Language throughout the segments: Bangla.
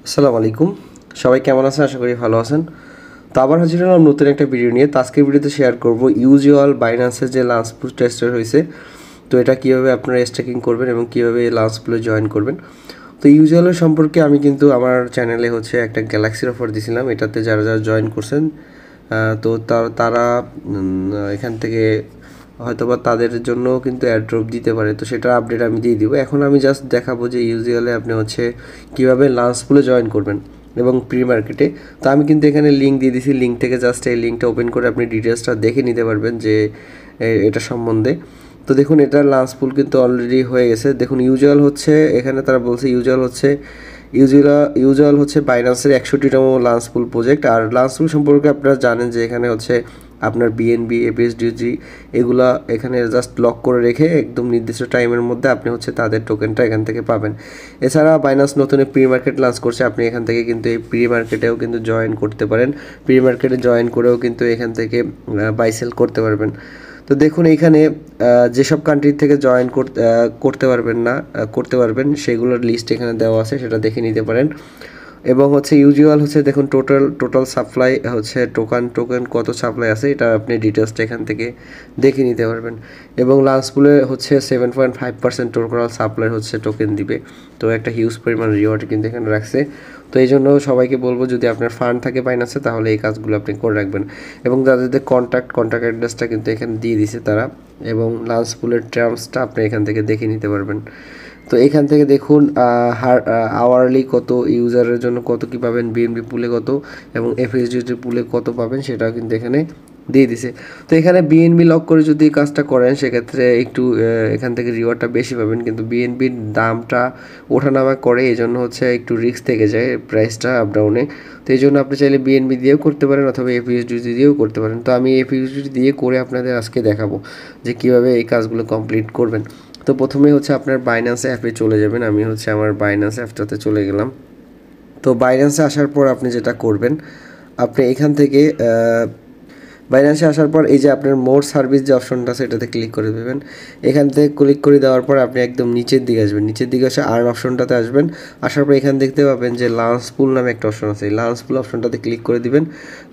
আসসালামু আলাইকুম। সবাই কেমন আছেন? আশা করি ভালো আছেন। তো আবার হাজির হলাম নতুন একটা ভিডিও নিয়ে। তো আজকের ভিডিওতে শেয়ার করব ইউজুয়াল বাইন্যান্সের যে লাঞ্চ পুল টেস্টার হয়েছে, তো এটা কীভাবে আপনারা স্টেকিং করবেন এবং কীভাবে লাঞ্চ পুলে জয়েন করবেন। তো ইউজুয়ালের সম্পর্কে আমি কিন্তু আমার চ্যানেলে একটা গ্যালাক্সির অফার দিয়েছিলাম। এটাতে যারা যারা জয়েন করছেন তো তারা এখান থেকে হয়তোবা তাদের জন্য কিন্তু অ্যাড্রপ দিতে পারে, তো সেটা আপডেট আমি দিয়ে দিব। এখন আমি জাস্ট দেখাবো যে ইউজুয়ালি আপনি কীভাবে লাঞ্চ পুলে জয়েন করবেন এবং প্রি মার্কেটে। তো আমি কিন্তু এখানে লিঙ্ক দিয়ে দিছি, লিঙ্ক থেকে জাস্ট এই লিঙ্কটা ওপেন করে আপনি ডিটেলসটা দেখে নিতে পারবেন যে এটা সম্বন্ধে। তো দেখুন, এটার লাঞ্চ পুল কিন্তু অলরেডি হয়ে গেছে। দেখুন ইউজুয়াল এখানে তারা বলছে ইউজুয়াল হচ্ছে বাইন্যান্সের 61তম লাঞ্চ পুল প্রজেক্ট। আর লাঞ্চ পুল সম্পর্কে আপনারা জানেন যে এখানে আপনার বিএনবি, এপিএসডিজি এগুলা এখানে জাস্ট লক করে রেখে একদম নির্দিষ্ট টাইমের মধ্যে আপনি তাদের টোকেনটা এখান থেকে পাবেন। এছাড়া বাইন্যান্স নতুন প্রি মার্কেট লঞ্চ করছে, আপনি এখান থেকে কিন্তু এই প্রি মার্কেটেও কিন্তু জয়েন করতে পারেন। প্রি মার্কেটে জয়েন করেও কিন্তু এখান থেকে বাই সেল করতে পারবেন। তো দেখুন এইখানে যেসব কান্ট্রি থেকে জয়েন করতে পারবেন সেগুলোর লিস্ট এখানে দেওয়া আছে, সেটা দেখে নিতে পারেন। এবং ইউজুয়াল দেখুন টোটাল সাপ্লাই টোকেন কত সাপ্লাই আছে এটা আপনি ডিটেলসটা এখান থেকে দেখে নিতে পারবেন। এবং লাঞ্চ পুলে 7.5% টোটাল সাপ্লাই টোকেন দিবে। তো একটা হিউজ পরিমাণ রিওয়ার্ড কিন্তু এখানে রাখছে। তো এই জন্য সবাইকে বলবো, যদি আপনার ফান্ড থাকে বাইন্যান্সে তাহলে এই কাজগুলো আপনি করে রাখবেন। এবং যাদের কন্ট্যাক্ট অ্যাড্রেসটা কিন্তু এখানে দিয়ে দিছে তারা, এবং লাঞ্চ পুলের টার্মসটা আপনি এখান থেকে দেখে নিতে পারবেন। তো এখান থেকে দেখুন আওয়ারলি কত, ইউজারের জন্য কত কী পাবেন, বিএনবি পুলে কত এবং এফএসডিটি পুলে কত পাবেন সেটাও কিন্তু এখানে দিয়ে দিছে। তো এখানে বিএনবি লক করে যদি কাজটা করেন সেক্ষেত্রে একটু এখান থেকে রিওয়ার্ডটা বেশি পাবেন, কিন্তু বিএনবির দামটা ওঠানামা করে, এই জন্য একটু রিস্ক থেকে যায় প্রাইসটা আপ ডাউনে। তো এই জন্য আপনি চাইলে বিএনবি দিয়েও করতে পারেন অথবা এফইউএসডি দিয়েও করতে পারেন। তো আমি এফইউএসডি দিয়ে করে আপনাদের আজকে দেখাবো যে কীভাবে এই কাজগুলো কমপ্লিট করবেন। তো প্রথমে আপনার বাইন্যান্স অ্যাপে চলে যাবেন। আমি আমার বাইন্যান্স অ্যাপটাতে চলে গেলাম। তো বাইন্যান্সে আসার পর আপনি যেটা করবেন, আপনি এখান থেকে বাইন্যান্সে আসার পর এই যে আপনার মোর সার্ভিস যে অপশনটা আছে এটাতে ক্লিক করে দেবেন। এখান থেকে ক্লিক করে দেওয়ার পর আপনি একদম নিচের দিকে আসবেন, নিচের দিকে এসে আর্ন অপশনটাতে আসবেন। আসার পর এখানে দেখতে পাবেন যে লাঞ্চ পুল নামে একটা অপশন আছে, এই লাঞ্চ পুল অপশনটাতে ক্লিক করে দিবেন।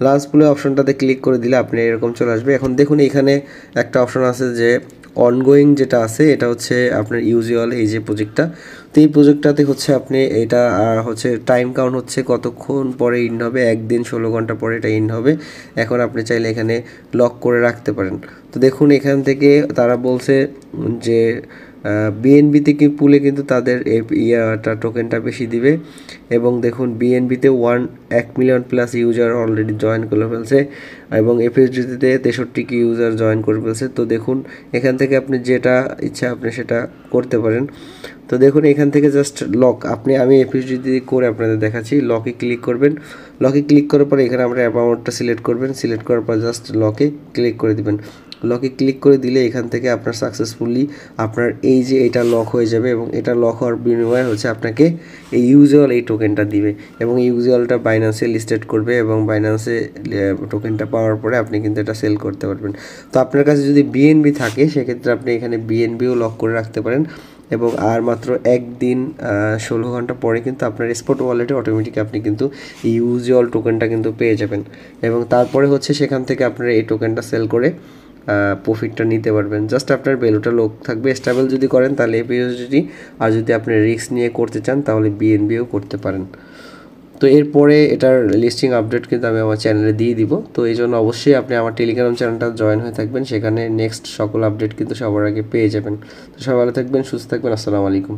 লাঞ্চ পুলের অপশনটাতে ক্লিক করে দিলে আপনি এরকম চলে আসবে। এখন দেখুন এখানে একটা অপশন আছে যে অনগোয়িং, যেটা আছে এটা আপনার ইউজুয়াল এই যে প্রজেক্টটা। তো এই প্রজেক্টটাতে আপনি এটা টাইম কাউন্ট কতক্ষণ পরে ইন হবে, একদিন 16 ঘন্টা পরে এটা ইন হবে। এখন আপনি চাইলে এখানে লক করে রাখতে পারেন। তো দেখুন এখান থেকে তারা বলছে যে বিএনবিতে পুলে কিন্তু তাদের টোকেনটা বেশি দিবে। এবং দেখুন বিএনবিতে 1 million plus user already join করে ফেলছে এবং এফএসডিতে 63 ইউজার জয়েন করে ফেলছে। তো দেখুন এখান থেকে আপনি যেটা ইচ্ছা আপনি সেটা করতে পারেন। তো দেখুন এখান থেকে জাস্ট লক আমি এফএসডি করে আপনাদের দেখাচ্ছি। লকে ক্লিক করবেন, লকে ক্লিক করার পর এখানে আমরা অ্যামাউন্টটা সিলেক্ট করবেন, সিলেক্ট করার পর জাস্ট লকে ক্লিক করে দিবেন। লকে ক্লিক করে দিলে এখান থেকে আপনার সাকসেসফুলি আপনার এই যে এটা লক হয়ে যাবে এবং এটা লক হওয়ার বিনিময়ে আপনাকে এই ইউজুয়াল এই টোকেনটা দিবে এবং ইউজুয়ালটা বাইন্যান্সে লিস্টেড করবে এবং বাইন্যান্সে টোকেনটা পাওয়ার পরে আপনি কিন্তু এটা সেল করতে পারবেন। তো আপনার কাছে যদি বিএনবি থাকে সেক্ষেত্রে আপনি এখানে বিএনবিও লক করে রাখতে পারেন এবং আর মাত্র একদিন 16 ঘন্টা পরে কিন্তু আপনার স্পট ওয়ালেটে অটোমেটিক আপনি কিন্তু ইউজুয়াল টোকেনটা কিন্তু পেয়ে যাবেন এবং তারপরে সেখান থেকে আপনার এই টোকেনটা সেল করে প্রফিটটা নিতে পারবেন। জাস্ট আপনার ভ্যালুটা লোক থাকবে, স্টেবল যদি করেন তাহলে এপিইউএসডি, আর যদি আপনি রিস্ক নিয়ে করতে চান তাহলে বিএনবিও করতে পারেন। তো এরপরে এটার লিস্টিং আপডেট কিন্তু আমি আমার চ্যানেলে দিয়ে দিব। তো এই জন্য অবশ্যই আপনি আমার টেলিগ্রাম চ্যানেলটা জয়েন হয়ে থাকবেন, সেখানে নেক্সট সকল আপডেট কিন্তু সবার আগে পেয়ে যাবেন। তো সবাই ভালো থাকবেন, সুস্থ থাকবেন। আসসালামু আলাইকুম।